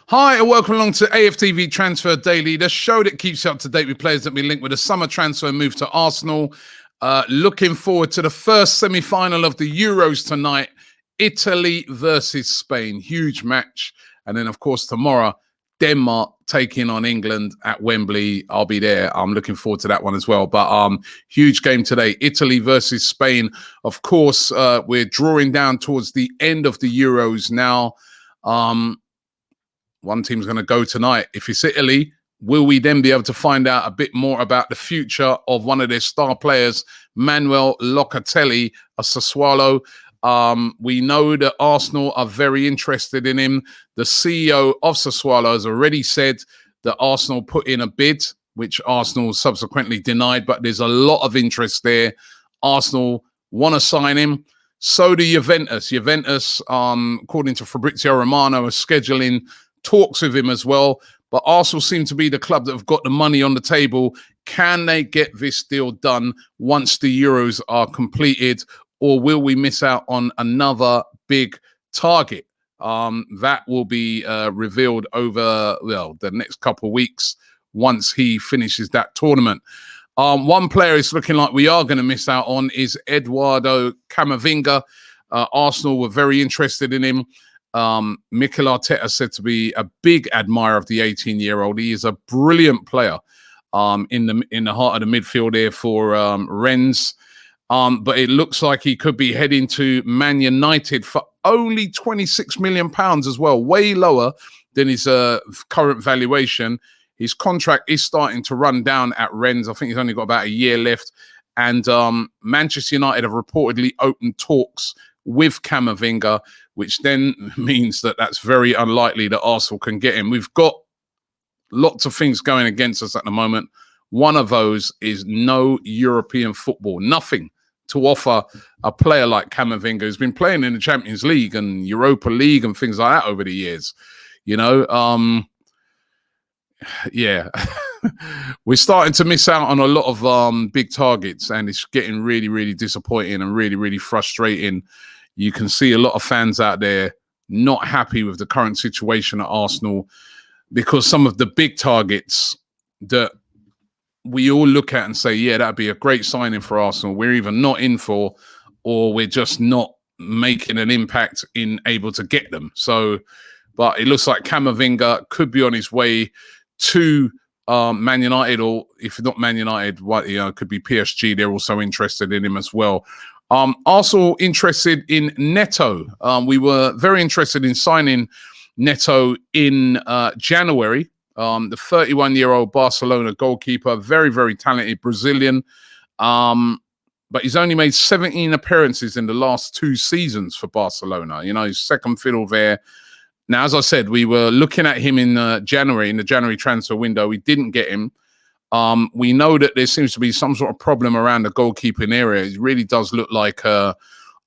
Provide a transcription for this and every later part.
Hi and welcome along to AFTV Transfer Daily, the show that keeps you up to date with players that have been linked with a summer transfer move to Arsenal. Looking forward to the first semi-final of the Euros tonight, Italy versus Spain. Huge match. And then, of course, tomorrow, Denmark taking on England at Wembley. I'll be there. I'm looking forward to that one as well. But huge game today, Italy versus Spain. Of course, we're drawing down towards the end of the Euros now. One team's going to go tonight. If it's Italy, will we then be able to find out a bit more about the future of one of their star players, MANUEL Locatelli, a Sassuolo? We know that Arsenal are very interested in him. The CEO of Sassuolo has already said that Arsenal put in a bid, which Arsenal subsequently denied, but there's a lot of interest there. Arsenal want to sign him. So do Juventus. Juventus, according to Fabrizio Romano, are scheduling talks with him as well, but Arsenal seem to be the club that have got the money on the table. Can they get this deal done once the Euros are completed, or will we miss out on another big target? That will be revealed over the next couple of weeks once he finishes that tournament. One player is looking like we are going to miss out on is Edoardo Camavinga. Arsenal were very interested in him. Mikel Arteta said to be a big admirer of the 18-year-old. He is a brilliant player in the heart of the midfield here for Rennes. But it looks like he could be heading to Man United for only £26 million as well, way lower than his current valuation. His contract is starting to run down at Rennes. I think he's only got about a year left. And Manchester United have reportedly opened talks with Camavinga, which then means that that's very unlikely that Arsenal can get him. We've got lots of things going against us at the moment. One of those is no European football, nothing to offer a player like Camavinga, who's been playing in the Champions League and Europa League and things like that over the years. You know, yeah, we're starting to miss out on a lot of big targets, and it's getting really, really disappointing and really, really frustrating. You can see a lot of fans out there not happy with the current situation at Arsenal because some of the big targets that we all look at and say, yeah, that'd be a great signing for Arsenal, we're either not in for, or we're just not making an impact in able to get them. So, but it looks like Camavinga could be on his way to Man United, or if not Man United, it could be PSG. They're also interested in him as well. Also interested in Neto. We were very interested in signing Neto in January. The 31-year-old Barcelona goalkeeper, very, very talented Brazilian. But he's only made 17 appearances in the last 2 seasons for Barcelona. You know, he's second fiddle there. Now, as I said, we were looking at him in January, in the January transfer window. We didn't get him. We know that there seems to be some sort of problem around the goalkeeping area. It really does look like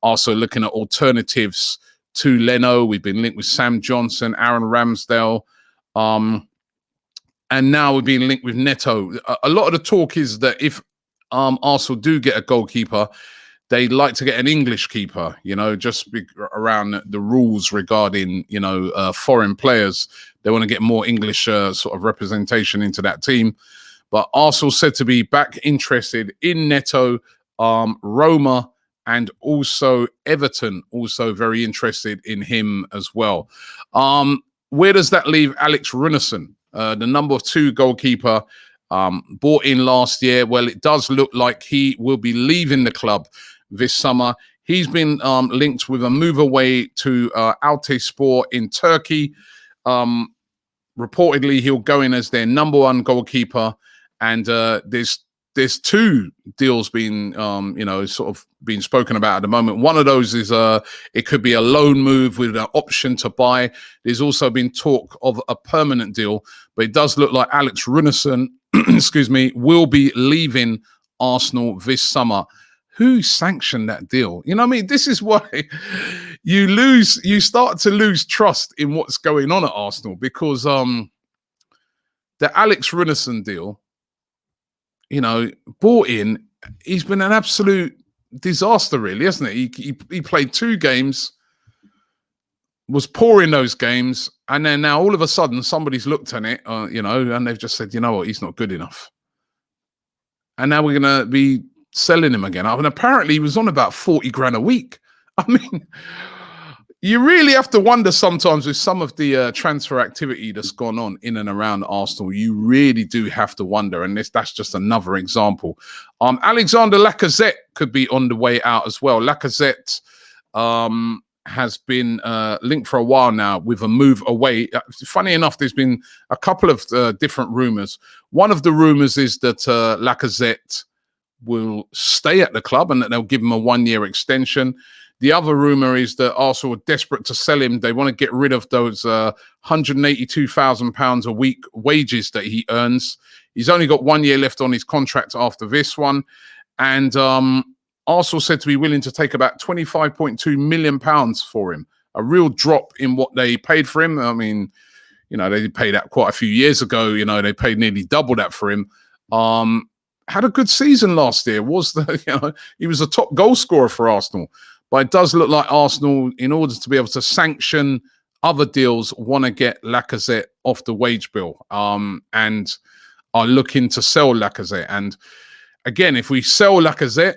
also looking at alternatives to Leno. We've been linked with Sam Johnson, Aaron Ramsdale, and now we're being linked with Neto. A lot of the talk is that if Arsenal do get a goalkeeper, they'd like to get an English keeper, you know, just around the rules regarding, you know, foreign players. They want to get more English sort of representation into that team. But Arsenal said to be back interested in Neto, Roma, and also Everton, also very interested in him as well. Where does that leave Alex Runarsson, the number 2 goalkeeper, bought in last year? Well, it does look like he will be leaving the club this summer. He's been linked with a move away to Altayspor in Turkey. Reportedly, he'll go in as their number 1 goalkeeper. And there's 2 deals being, you know, sort of being spoken about at the moment. One of those is it could be a loan move with an option to buy. There's also been talk of a permanent deal, but it does look like Alex Runarsson, excuse me, will be leaving Arsenal this summer. Who sanctioned that deal? You know what I mean? This is why you start to lose trust in what's going on at Arsenal, because the Alex Runarsson deal, you know, bought in, he's been an absolute disaster, really, hasn't it? He played 2 games, was poor in those games, And then now all of a sudden somebody's looked at it, you know, and they've just said, you know what, he's not good enough. And now we're going to be selling him again. And apparently he was on about 40 grand a week. I mean, you really have to wonder sometimes with some of the transfer activity that's gone on in and around Arsenal. You really do have to wonder, and that's just another example. Alexandre Lacazette could be on the way out as well. Lacazette has been linked for a while now with a move away. Funny enough, there's been a couple of different rumours. One of the rumours is that Lacazette will stay at the club and that they'll give him a 1-year extension. The other rumour is that Arsenal are desperate to sell him. They want to get rid of those £182,000 a week wages that he earns. He's only got 1 year left on his contract after this one. And Arsenal said to be willing to take about £25.2 million for him. A real drop in what they paid for him. I mean, you know, they paid that quite a few years ago. You know, they paid nearly double that for him. Had a good season last year. He was a top goal scorer for Arsenal. But it does look like Arsenal, in order to be able to sanction other deals, want to get Lacazette off the wage bill and are looking to sell Lacazette. And again, if we sell Lacazette,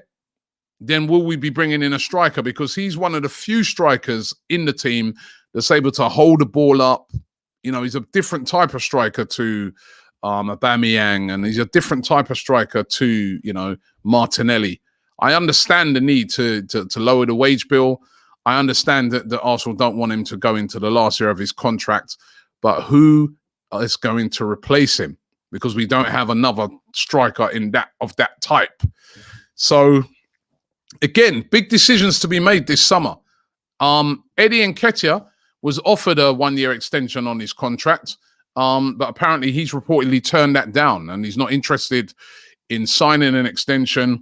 then will we be bringing in a striker? Because he's one of the few strikers in the team that's able to hold the ball up. You know, he's a different type of striker to Aubameyang, and he's a different type of striker to, you know, Martinelli. I understand the need to lower the wage bill. I understand that Arsenal don't want him to go into the last year of his contract, but who is going to replace him? Because we don't have another striker of that type. So again, big decisions to be made this summer. Eddie Nketiah was offered a 1-year extension on his contract, but apparently he's reportedly turned that down and he's not interested in signing an extension.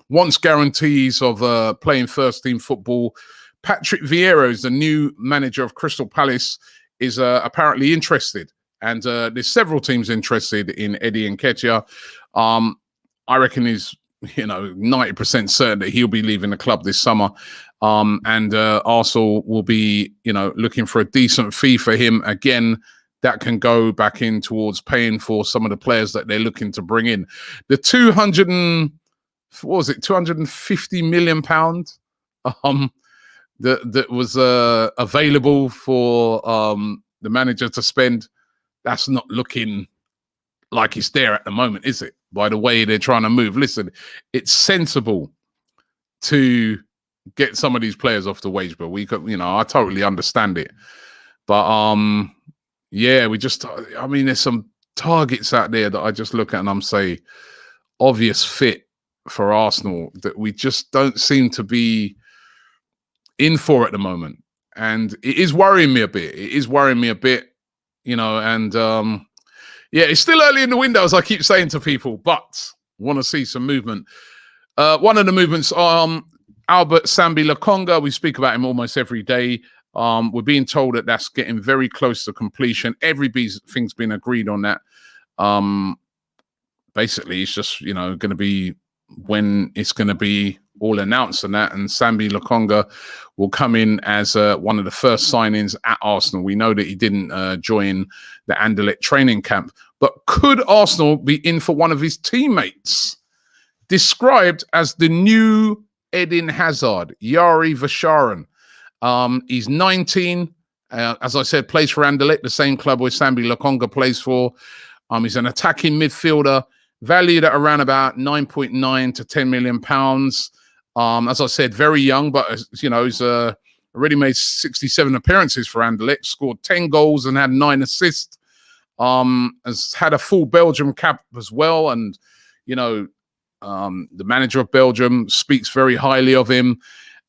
Wants guarantees of playing first-team football. Patrick Vieira is the new manager of Crystal Palace, is apparently interested. And there's several teams interested in Eddie Nketiah. I reckon he's, 90% certain that he'll be leaving the club this summer. And Arsenal will be, looking for a decent fee for him. Again, that can go back in towards paying for some of the players that they're looking to bring in. The 250 million pounds that was available for the manager to spend. That's not looking like it's there at the moment, is it? By the way they're trying to move. Listen, it's sensible to get some of these players off the wage bill. We could, I totally understand it. But yeah, there's some targets out there that I just look at and I'm saying obvious fit for Arsenal that we just don't seem to be in for at the moment. And it is worrying me a bit. Yeah, it's still early in the window, as I keep saying to people, but want to see some movement. One of the movements, Albert Sambi Lokonga, we speak about him almost every day. We're being told that that's getting very close to completion. Everything's been agreed on that. Basically, it's just, going to be when it's going to be all announced and that, and Sambi Lokonga will come in as one of the first signings at Arsenal. We know that he didn't join the Anderlecht training camp, but could Arsenal be in for one of his teammates? Described as the new Eden Hazard, Yari Vasharan. He's 19, as I said, plays for Anderlecht, the same club where Sambi Lokonga plays for. He's an attacking midfielder, valued at around about 9.9 to 10 million pounds. As I said, very young, but he's already made 67 appearances for Anderlecht, scored 10 goals and had 9 assists. Has had a full Belgium cap as well, and the manager of Belgium speaks very highly of him.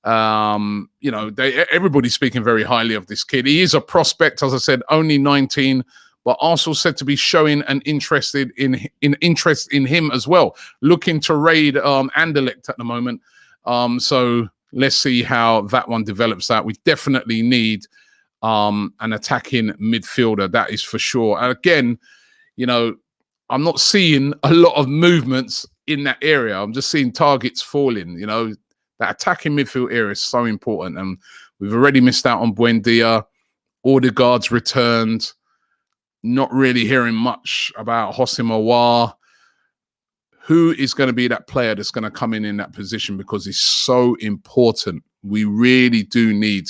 Everybody's speaking very highly of this kid. He is a prospect, as I said, only 19. But Arsenal said to be showing an interest in him as well, looking to raid Anderlecht at the moment. So let's see how that one develops out. We definitely need an attacking midfielder, that is for sure. And again, I'm not seeing a lot of movements in that area. I'm just seeing targets falling. That attacking midfield area is so important. And we've already missed out on Buendia. Odegaard's returned. Not really hearing much about Hossein Mawar. Who is going to be that player that's going to come in that position, because it's so important. We really do need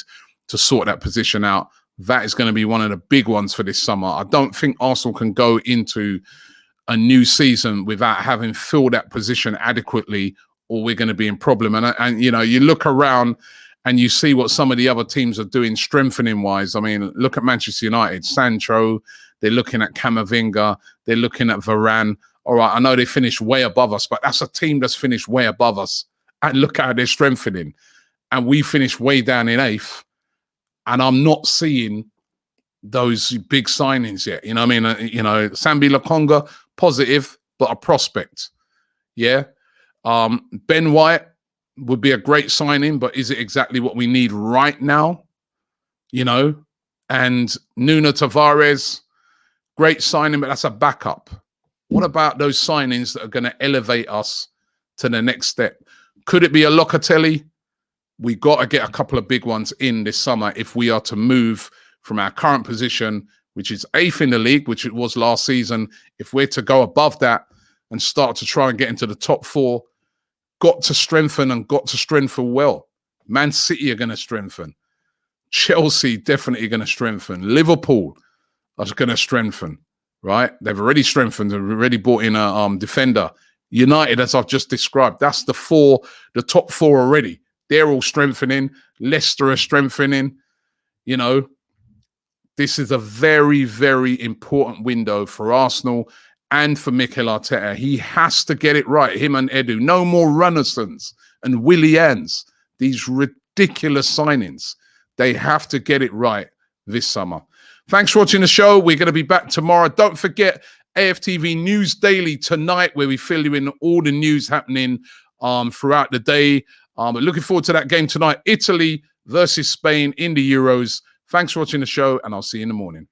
to sort that position out. That is going to be one of the big ones for this summer. I don't think Arsenal can go into a new season without having filled that position adequately, or we're going to be in problem. And you know, you look around and you see what some of the other teams are doing strengthening wise. I mean, look at Manchester United, Sancho, they're looking at Camavinga, they're looking at Varane. All right, I know they finished way above us, but that's a team that's finished way above us. And look how they're strengthening. And we finished way down in 8th. And I'm not seeing those big signings yet. You know what I mean? You know, Sambi Lokonga, positive, but a prospect. Yeah. Ben White would be a great signing, but is it exactly what we need right now? You know? And Nuno Tavares, great signing, but that's a backup. What about those signings that are going to elevate us to the next step? Could it be a Locatelli? We got to get a couple of big ones in this summer if we are to move from our current position, which is 8th in the league, which it was last season. If we're to go above that and start to try and get into the top 4, got to strengthen and got to strengthen well. Man City are going to strengthen. Chelsea definitely going to strengthen. Liverpool are going to strengthen. Right? They've already strengthened. They've already brought in a defender. United, as I've just described, that's the top 4 already. They're all strengthening. Leicester are strengthening. You know, this is a very, very important window for Arsenal and for Mikel Arteta. He has to get it right, him and Edu. No more Runnersons and Willians. These ridiculous signings. They have to get it right this summer. Thanks for watching the show. We're going to be back tomorrow. Don't forget AFTV News Daily tonight, where we fill you in all the news happening throughout the day. But looking forward to that game tonight. Italy versus Spain in the Euros. Thanks for watching the show, and I'll see you in the morning.